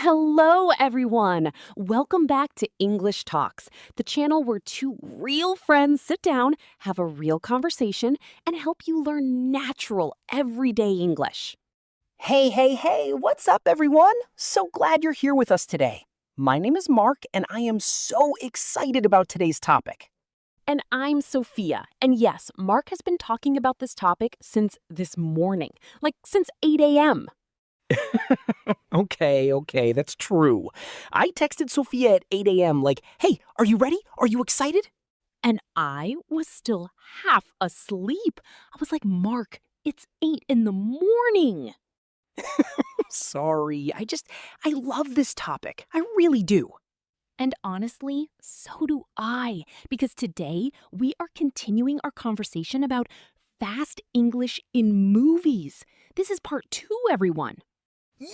Hello, everyone. Welcome back to English Talks, the channel where two real friends sit down, have a real conversation, and help you learn natural, everyday English. Hey, hey, hey, what's up, everyone? So glad you're here with us today. My name is Mark, and I am so excited about today's topic. And I'm Sophia. And yes, Mark has been talking about this topic since this morning, like since 8 a.m. Okay, that's true. I texted Sophia at 8 a.m. like, hey, are you ready? Are you excited? And I was still half asleep. I was like, Mark, it's 8 in the morning. Sorry, I love this topic. I really do. And honestly, so do I, because today we are continuing our conversation about fast English in movies. This is part 2, everyone.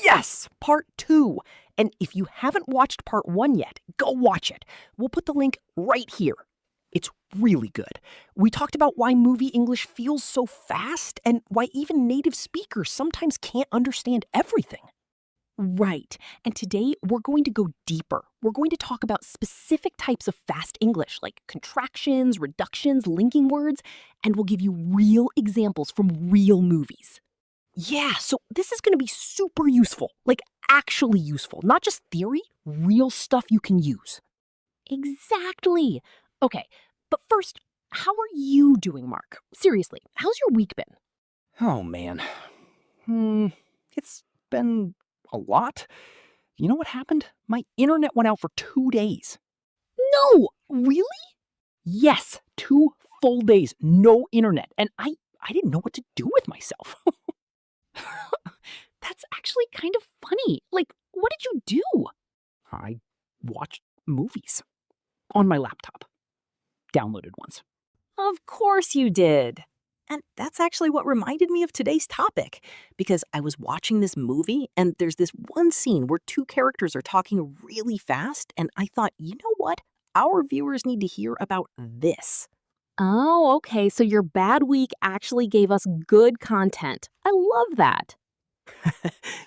Yes, part 2. And if you haven't watched part 1 yet, go watch it. We'll put the link right here. It's really good. We talked about why movie English feels so fast and why even native speakers sometimes can't understand everything. Right. And today we're going to go deeper. We're going to talk about specific types of fast English, like contractions, reductions, linking words, and we'll give you real examples from real movies. Yeah, so this is going to be super useful, like actually useful, not just theory, real stuff you can use. Exactly. Okay, but first, how are you doing, Mark? Seriously, how's your week been? Oh man. It's been a lot. You know what happened? My internet went out for 2 days. No, really? Yes, 2 full days, no internet, and I didn't know what to do with myself. That's actually kind of funny. Like, what did you do? I watched movies on my laptop. Downloaded ones. Of course you did. And that's actually what reminded me of today's topic, because I was watching this movie and there's this one scene where two characters are talking really fast, and I thought, you know what? Our viewers need to hear about this. Oh, okay. So your bad week actually gave us good content. I love that.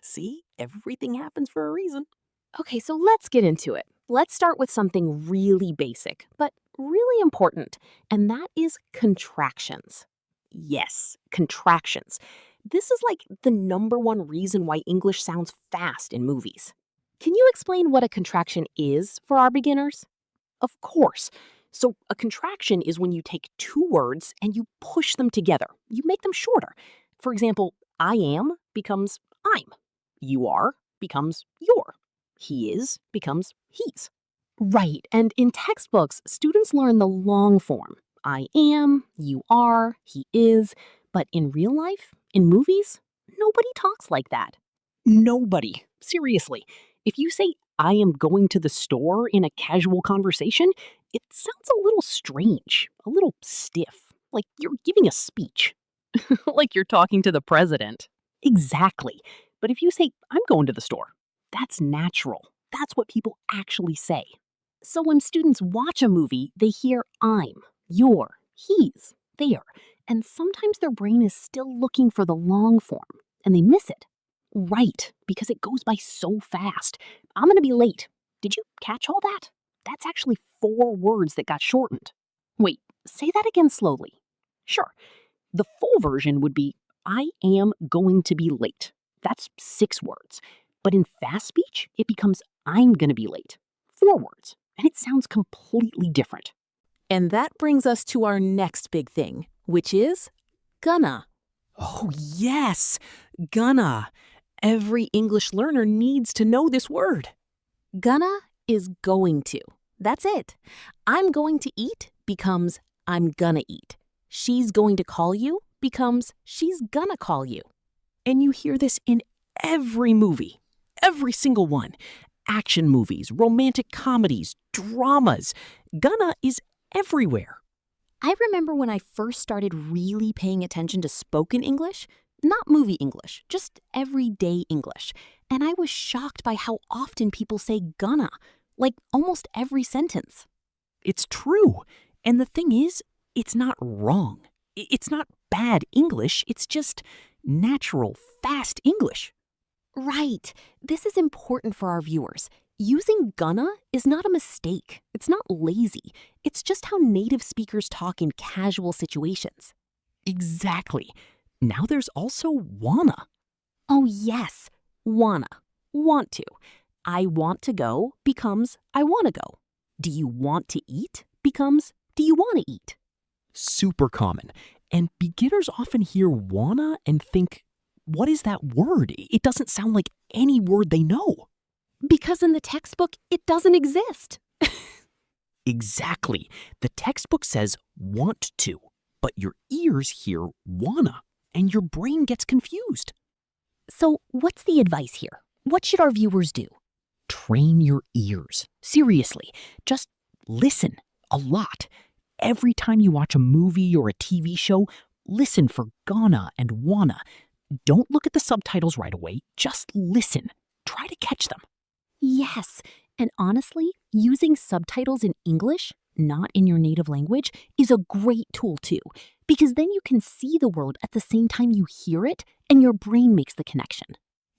See, everything happens for a reason. Okay, so let's get into it. Let's start with something really basic, but really important, and that is contractions. Yes, contractions. This is like the number one reason why English sounds fast in movies. Can you explain what a contraction is for our beginners? Of course. So, a contraction is when you take two words and you push them together. You make them shorter. For example, I am becomes I'm. You are becomes you're. He is becomes he's. Right, and in textbooks, students learn the long form. I am, you are, he is. But in real life, in movies, nobody talks like that. Nobody. Seriously. If you say, I am going to the store in a casual conversation, it sounds a little strange, a little stiff, like you're giving a speech. Like you're talking to the president. Exactly. But if you say, I'm going to the store, that's natural. That's what people actually say. So when students watch a movie, they hear I'm, you're, he's, there, and sometimes their brain is still looking for the long form, and they miss it. Right, because it goes by so fast. I'm going to be late. Did you catch all that? That's actually 4 words that got shortened. Wait, say that again slowly. Sure. The full version would be I am going to be late. That's 6 words. But in fast speech, it becomes I'm going to be late. 4 words. And it sounds completely different. And that brings us to our next big thing, which is gonna. Oh, yes, gonna. Every English learner needs to know this word. Gonna is going to. That's it. I'm going to eat becomes I'm gonna eat. She's going to call you becomes she's gonna call you. And you hear this in every movie, every single one. Action movies, romantic comedies, dramas. Gonna is everywhere. I remember when I first started really paying attention to spoken English, not movie English, just everyday English, and I was shocked by how often people say gonna, like almost every sentence. It's true. And the thing is, it's not wrong. It's not bad English, it's just natural, fast English. Right. This is important for our viewers. Using gonna is not a mistake. It's not lazy. It's just how native speakers talk in casual situations. Exactly. Now there's also wanna. Oh, yes. Wanna. Want to. I want to go becomes I want to go. Do you want to eat becomes do you want to eat? Super common. And beginners often hear wanna and think, what is that word? It doesn't sound like any word they know. Because in the textbook, it doesn't exist. Exactly. The textbook says want to, but your ears hear wanna, and your brain gets confused. So, what's the advice here? What should our viewers do? Train your ears. Seriously, just listen a lot. Every time you watch a movie or a TV show, listen for gonna and wanna. Don't look at the subtitles right away, just listen. Try to catch them. Yes, and honestly, using subtitles in English, not in your native language, is a great tool too, because then you can see the word at the same time you hear it, and your brain makes the connection.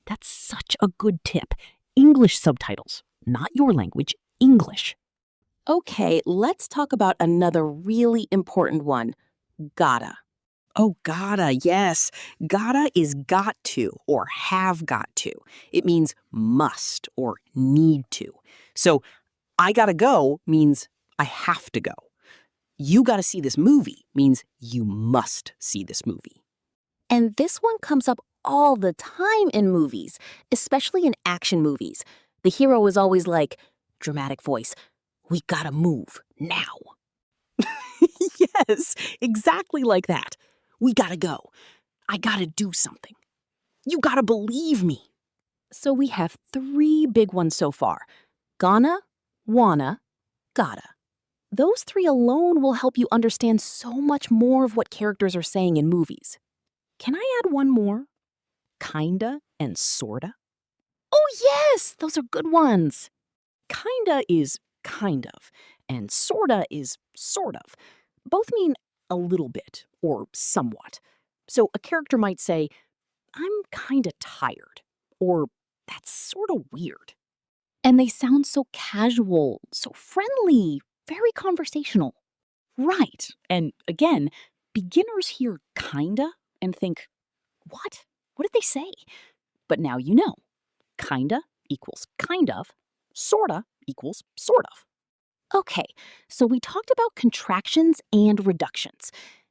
That's such a good tip. English subtitles, not your language, English. Okay, let's talk about another really important one, gotta. Oh, gotta, yes. Gotta is got to or have got to. It means must or need to. So, I gotta go means I have to go. You gotta see this movie means you must see this movie. And this one comes up all the time in movies, especially in action movies. The hero is always like, dramatic voice, we gotta move now. Yes, exactly like that. We gotta go. I gotta do something. You gotta believe me. So we have 3 big ones so far: gonna, wanna, gotta. Those 3 alone will help you understand so much more of what characters are saying in movies. Can I add one more? Kinda and sorta? Oh, yes! Those are good ones. Kinda is kind of, and sorta is sort of. Both mean a little bit or somewhat. So a character might say, I'm kinda tired, or that's sorta weird. And they sound so casual, so friendly, very conversational. Right. And again, beginners hear kinda and think, what? What did they say? But now you know. Kinda equals kind of, sorta equals sort of. Okay, so we talked about contractions and reductions.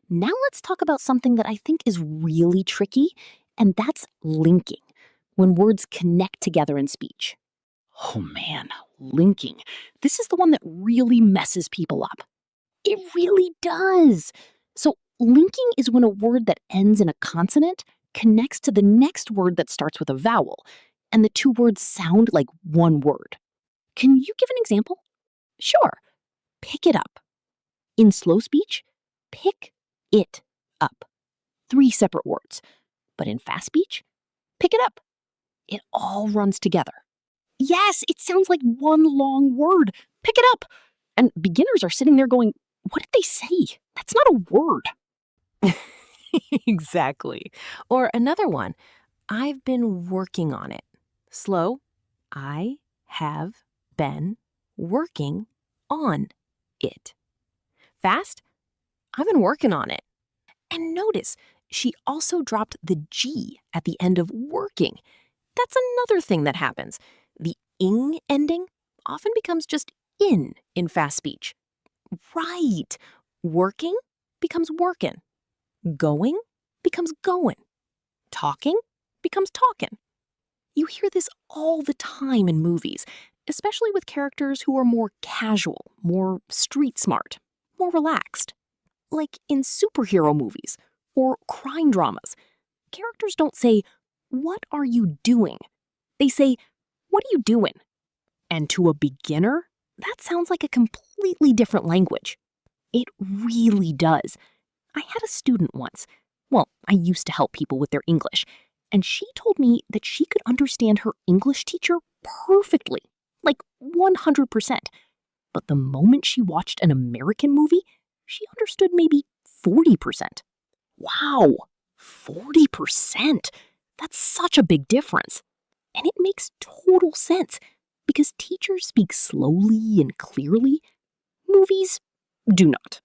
Now let's talk about something that I think is really tricky, and that's linking, when words connect together in speech. Oh man, linking. This is the one that really messes people up. It really does. So, linking is when a word that ends in a consonant connects to the next word that starts with a vowel, and the 2 words sound like one word. Can you give an example? Sure. Pick it up. In slow speech, pick it up. 3 separate words. But in fast speech, pick it up. It all runs together. Yes, it sounds like one long word. Pick it up. And beginners are sitting there going, what did they say? That's not a word. Exactly. Or another one, I've been working on it. Slow, I have been working on it. Fast, I've been working on it. And notice, she also dropped the G at the end of working. That's another thing that happens. The ing ending often becomes just in fast speech. Right. Working becomes workin'. Going becomes goin'. Talking becomes talkin'. You hear this all the time in movies, especially with characters who are more casual, more street smart, more relaxed. Like in superhero movies or crime dramas, characters don't say, "What are you doing?" They say, "What are you doing?" And to a beginner, that sounds like a completely different language. It really does. I had a student once. Well, I used to help people with their English, and she told me that she could understand her English teacher perfectly, like 100%. But the moment she watched an American movie, she understood maybe 40%. Wow, 40%! That's such a big difference. And it makes total sense because teachers speak slowly and clearly. Movies do not.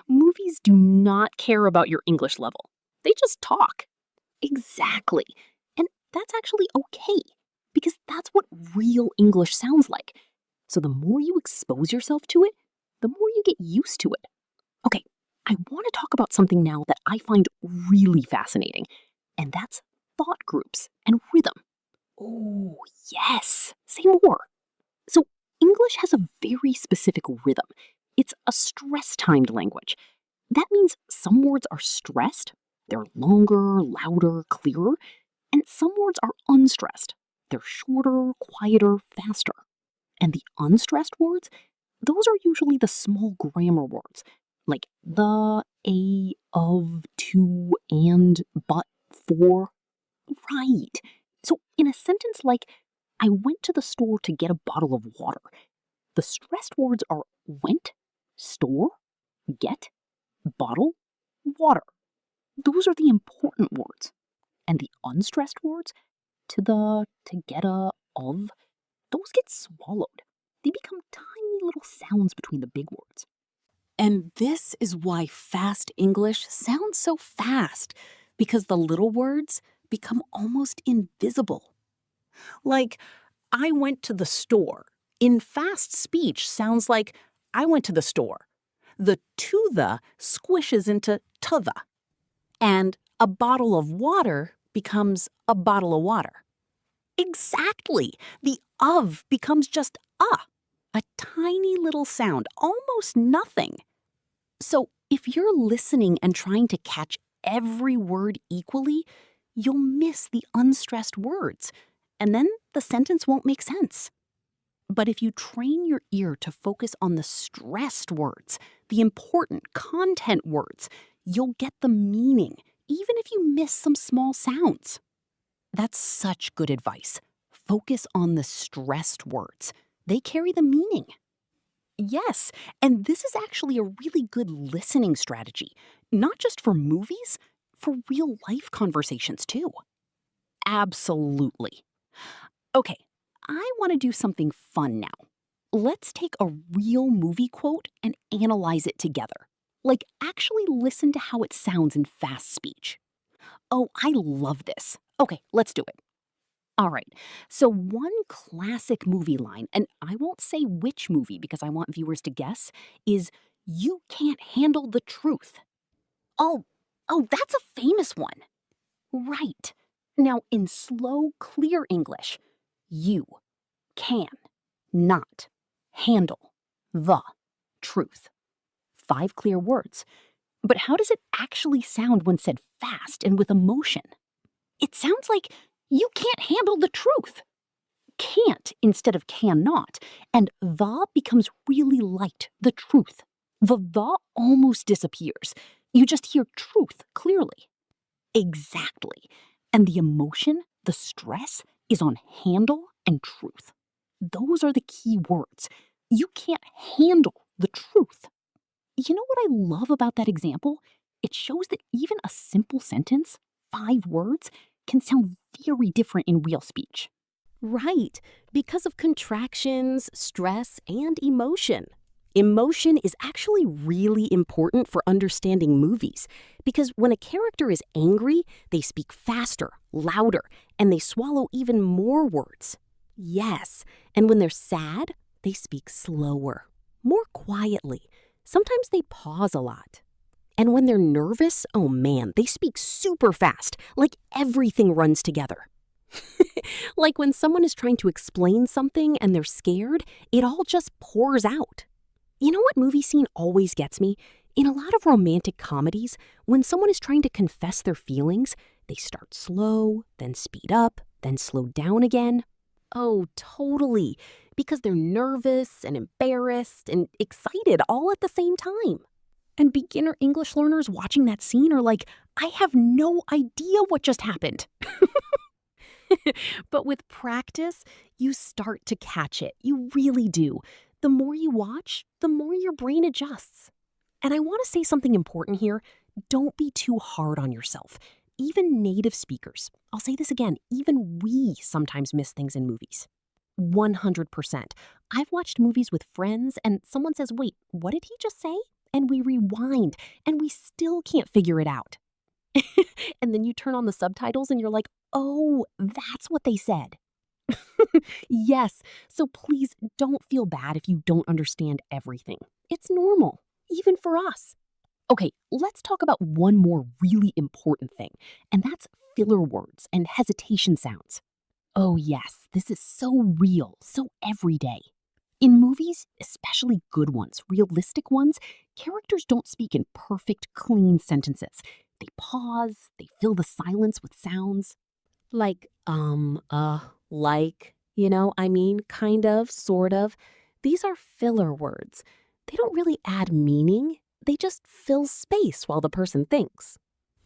Movies do not care about your English level. They just talk. Exactly. And that's actually okay because that's what real English sounds like. So the more you expose yourself to it, the more you get used to it. Okay, I want to talk about something now that I find really fascinating, and that's thought groups and rhythm. Oh, yes. Say more. So English has a very specific rhythm. It's a stress-timed language. That means some words are stressed, they're longer, louder, clearer, and some words are unstressed. They're shorter, quieter, faster. And the unstressed words, those are usually the small grammar words, like the, a, of, to, and, but, for. Right. So in a sentence like, I went to the store to get a bottle of water, the stressed words are went, store, get, bottle, water. Those are the important words. And the unstressed words, to get a, of, those get swallowed. They become tiny little sounds between the big words. And this is why fast English sounds so fast, because the little words become almost invisible. Like, I went to the store. In fast speech sounds like I went to the store. The to the squishes into to the. And a bottle of water becomes a bottle of water. Exactly. The of becomes just a tiny little sound, almost nothing. So if you're listening and trying to catch every word equally, you'll miss the unstressed words, and then the sentence won't make sense. But if you train your ear to focus on the stressed words, the important content words, you'll get the meaning, even if you miss some small sounds. That's such good advice. Focus on the stressed words. They carry the meaning. Yes, and this is actually a really good listening strategy, not just for movies, for real life conversations too. Absolutely. Okay, I want to do something fun now. Let's take a real movie quote and analyze it together. Like, actually listen to how it sounds in fast speech. Oh, I love this. Okay, let's do it. All right, so one classic movie line, and I won't say which movie because I want viewers to guess, is "You can't handle the truth." Oh, that's a famous one. Right. Now, in slow, clear English, you can not handle the truth. 5 clear words. But how does it actually sound when said fast and with emotion? It sounds like you can't handle the truth. Can't instead of cannot, and the becomes really light, the truth. The almost disappears. You just hear truth clearly. Exactly. And the emotion, the stress, is on handle and truth. Those are the key words. You can't handle the truth. You know what I love about that example? It shows that even a simple sentence, 5 words, can sound very different in real speech. Right, because of contractions, stress, and emotion. Emotion is actually really important for understanding movies because when a character is angry, they speak faster, louder, and they swallow even more words. Yes, and when they're sad, they speak slower, more quietly. Sometimes they pause a lot. And when they're nervous, oh man, they speak super fast, like everything runs together. Like when someone is trying to explain something and they're scared, it all just pours out. You know what movie scene always gets me? In a lot of romantic comedies, when someone is trying to confess their feelings, they start slow, then speed up, then slow down again. Oh, totally. Because they're nervous and embarrassed and excited all at the same time. And beginner English learners watching that scene are like, I have no idea what just happened. But with practice, you start to catch it. You really do. The more you watch, the more your brain adjusts. And I want to say something important here. Don't be too hard on yourself. even native speakers, I'll say this again, even we sometimes miss things in movies. 100%. I've watched movies with friends and someone says, wait, what did he just say? And we rewind and we still can't figure it out. And then you turn on the subtitles and you're like, oh, that's what they said. Yes, so please don't feel bad if you don't understand everything. It's normal, even for us. Okay, let's talk about one more really important thing, and that's filler words and hesitation sounds. Oh, yes, this is so real, so everyday. In movies, especially good ones, realistic ones, characters don't speak in perfect, clean sentences. They pause, they fill the silence with sounds. Like, like, I mean, kind of, sort of. These are filler words. They don't really add meaning, they just fill space while the person thinks.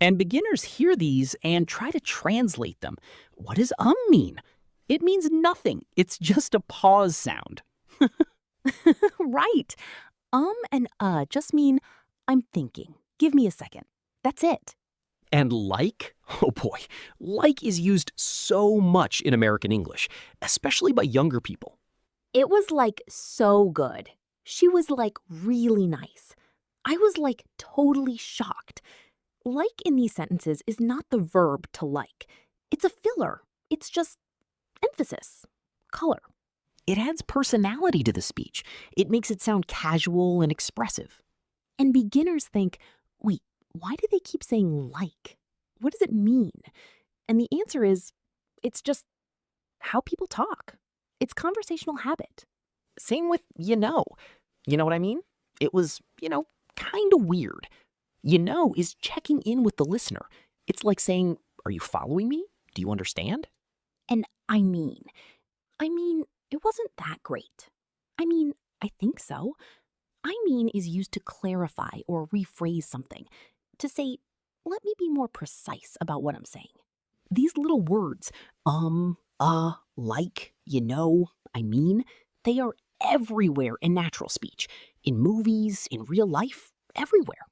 And beginners hear these and try to translate them. What does mean? It means nothing. It's just a pause sound. Right. And just mean, I'm thinking. Give me a second. That's it. And like? Oh boy, like is used so much in American English, especially by younger people. It was like so good. She was like really nice. I was like totally shocked. Like in these sentences is not the verb to like. It's a filler. It's just emphasis, color. It adds personality to the speech. It makes it sound casual and expressive. And beginners think, wait, why do they keep saying like? What does it mean? And the answer is, it's just how people talk. It's conversational habit. Same with you know. You know what I mean? It was, kind of weird. Is checking in with the listener. It's like saying, are you following me? Do you understand? And I mean, it wasn't that great. I think so. I mean is used to clarify or rephrase something, to say, let me be more precise about what I'm saying. These little words, like, I mean, they are everywhere in natural speech, in movies, in real life, everywhere.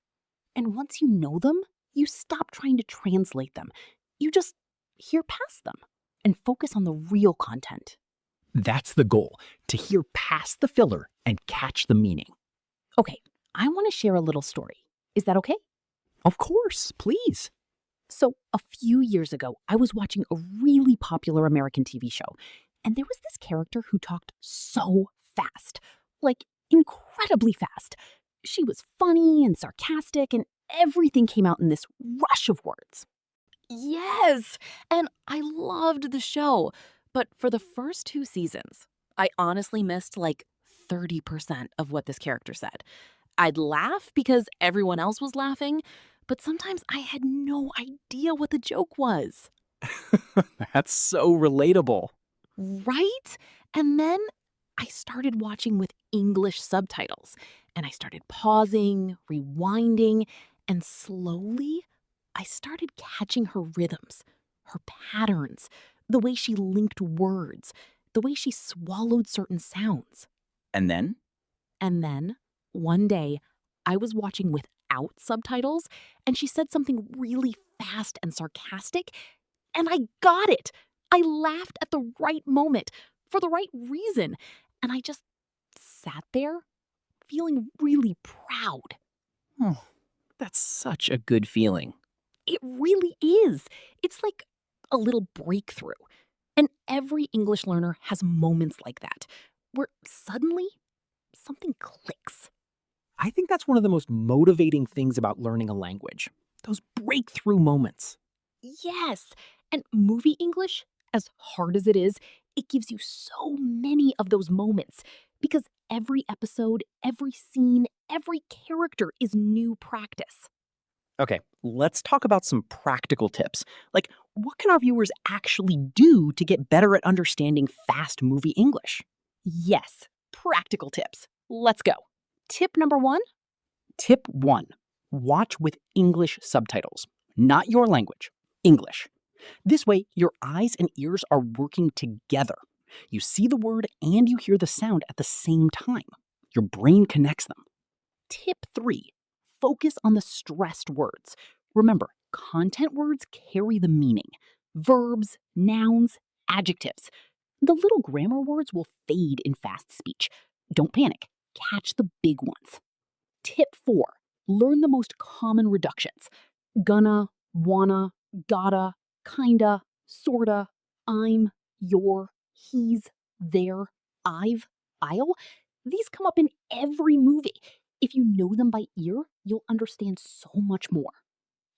And once you know them, you stop trying to translate them. You just hear past them and focus on the real content. That's the goal, to hear past the filler and catch the meaning. Okay, I want to share a little story. Is that okay? Of course, please. So, a few years ago, I was watching a really popular American TV show, and there was this character who talked so fast, like incredibly fast. She was funny and sarcastic, and everything came out in this rush of words. Yes, and I loved the show. But for the first 2 seasons, I honestly missed like 30% of what this character said. I'd laugh because everyone else was laughing, but sometimes I had no idea what the joke was. That's so relatable. Right? And then I started watching with English subtitles, and I started pausing, rewinding, and slowly I started catching her rhythms, her patterns, the way she linked words, the way she swallowed certain sounds. And then? And then, one day, I was watching without subtitles, and she said something really fast and sarcastic, and I got it. I laughed at the right moment, for the right reason, and I just sat there, feeling really proud. Oh, that's such a good feeling. It really is. It's like a little breakthrough. And every English learner has moments like that, where suddenly something clicks. I think that's one of the most motivating things about learning a language. Those breakthrough moments. Yes, and movie English, as hard as it is, it gives you so many of those moments because every episode, every scene, every character is new practice. Okay, let's talk about some practical tips. Like, what can our viewers actually do to get better at understanding fast movie English? Yes, practical tips. Let's go. Tip number 1. Tip 1. Watch with English subtitles. Not your language, English. This way, your eyes and ears are working together. You see the word and you hear the sound at the same time. Your brain connects them. Tip 3. Focus on the stressed words. Remember, content words carry the meaning. Verbs, nouns, adjectives. The little grammar words will fade in fast speech. Don't panic. Catch the big ones. Tip 4. Learn the most common reductions. Gonna, wanna, gotta, kinda, sorta, I'm, you're, he's, there, I've, I'll. These come up in every movie. If you know them by ear, you'll understand so much more.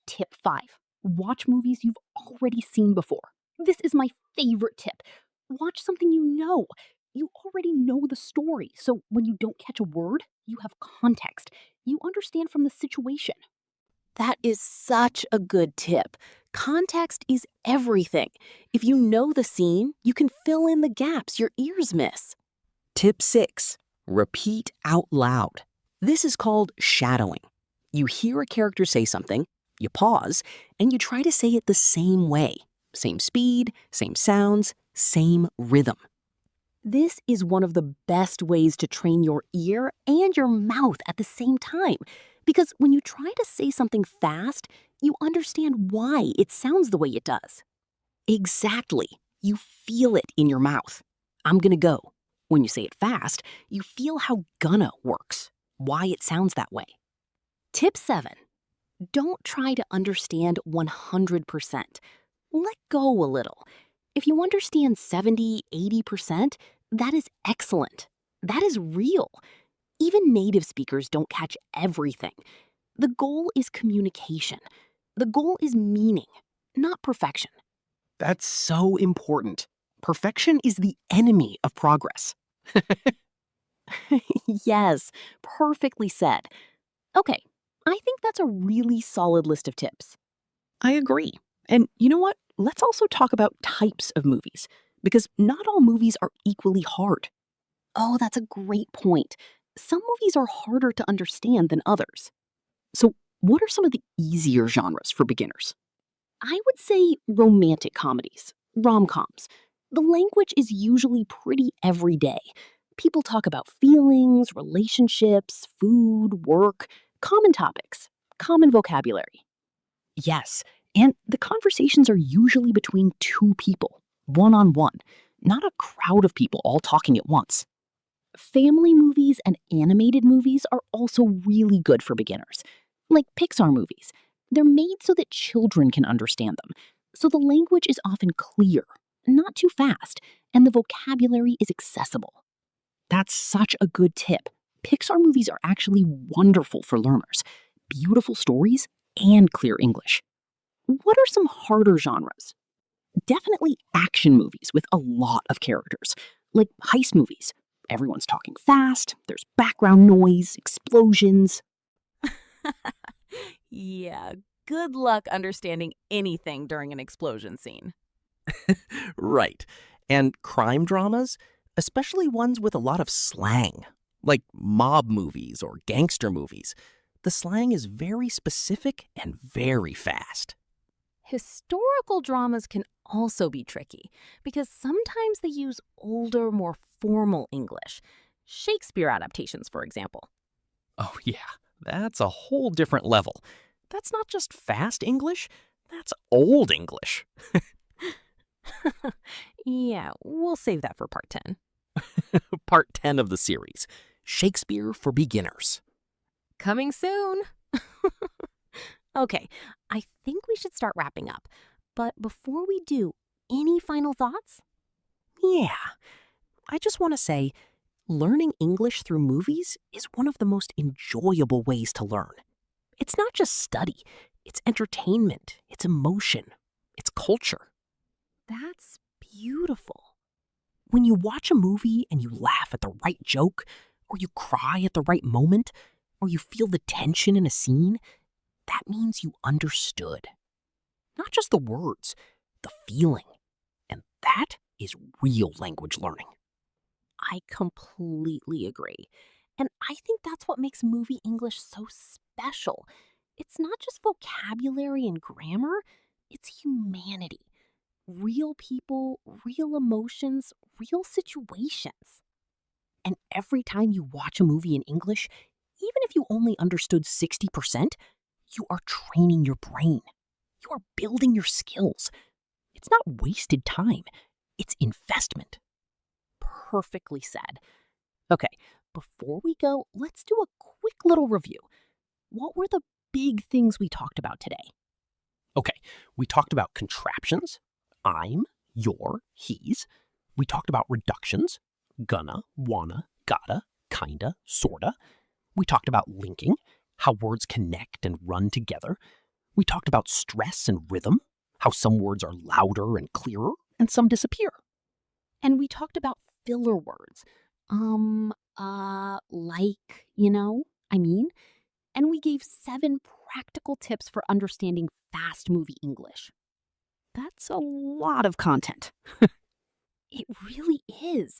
Tip 5. Watch movies you've already seen before. This is my favorite tip. Watch something you know. You already know the story, so when you don't catch a word, you have context. You understand from the situation. That is such a good tip. Context is everything. If you know the scene, you can fill in the gaps your ears miss. Tip 6. Repeat out loud. This is called shadowing. You hear a character say something, you pause, and you try to say it the same way. Same speed, same sounds, same rhythm. This is one of the best ways to train your ear and your mouth at the same time. Because when you try to say something fast, you understand why it sounds the way it does. Exactly. You feel it in your mouth. I'm gonna go. When you say it fast, you feel how gonna works, why it sounds that way. Tip 7. Don't try to understand 100%. Let go a little. If you understand 70, 80%, that is excellent. That is real. Even native speakers don't catch everything. The goal is communication. The goal is meaning, not perfection. That's so important. Perfection is the enemy of progress. Yes, perfectly said. Okay, I think that's a really solid list of tips. I agree. And you know what? Let's also talk about types of movies, because not all movies are equally hard. Oh, that's a great point. Some movies are harder to understand than others. So, what are some of the easier genres for beginners? I would say romantic comedies, rom-coms. The language is usually pretty everyday. People talk about feelings, relationships, food, work, common topics, common vocabulary. Yes, and the conversations are usually between two people, one-on-one, not a crowd of people all talking at once. Family movies and animated movies are also really good for beginners, like Pixar movies. They're made so that children can understand them, so the language is often clear, not too fast, and the vocabulary is accessible. That's such a good tip. Pixar movies are actually wonderful for learners. Beautiful stories and clear English. What are some harder genres? Definitely action movies with a lot of characters, like heist movies. Everyone's talking fast, there's background noise, explosions. Yeah, good luck understanding anything during an explosion scene. Right. And crime dramas, especially ones with a lot of slang, like mob movies or gangster movies. The slang is very specific and very fast. Historical dramas can also be tricky because sometimes they use older, more formal English. Shakespeare adaptations, for example. Oh, yeah, that's a whole different level. That's not just fast English, that's old English. Yeah, we'll save that for part 10. Part 10 of the series, Shakespeare for Beginners. Coming soon. Okay, I think we should start wrapping up. But before we do, any final thoughts? Yeah, I just want to say, learning English through movies is one of the most enjoyable ways to learn. It's not just study, it's entertainment, it's emotion, it's culture. That's beautiful. When you watch a movie and you laugh at the right joke, or you cry at the right moment, or you feel the tension in a scene, that means you understood. Not just the words, the feeling. And that is real language learning. I completely agree. And I think that's what makes movie English so special. It's not just vocabulary and grammar, it's humanity. Real people, real emotions, real situations. And every time you watch a movie in English, even if you only understood 60%, you are training your brain. You are building your skills. It's not wasted time, it's investment. Perfectly said. Okay, before we go, let's do a quick little review. What were the big things we talked about today? Okay, we talked about contraptions, I'm, your, he's. We talked about reductions, gonna, wanna, gotta, kinda, sorta. We talked about linking, how words connect and run together. We talked about stress and rhythm, how some words are louder and clearer and some disappear. And we talked about filler words. Like, I mean. And we gave 7 practical tips for understanding fast movie English. That's a lot of content. It really is.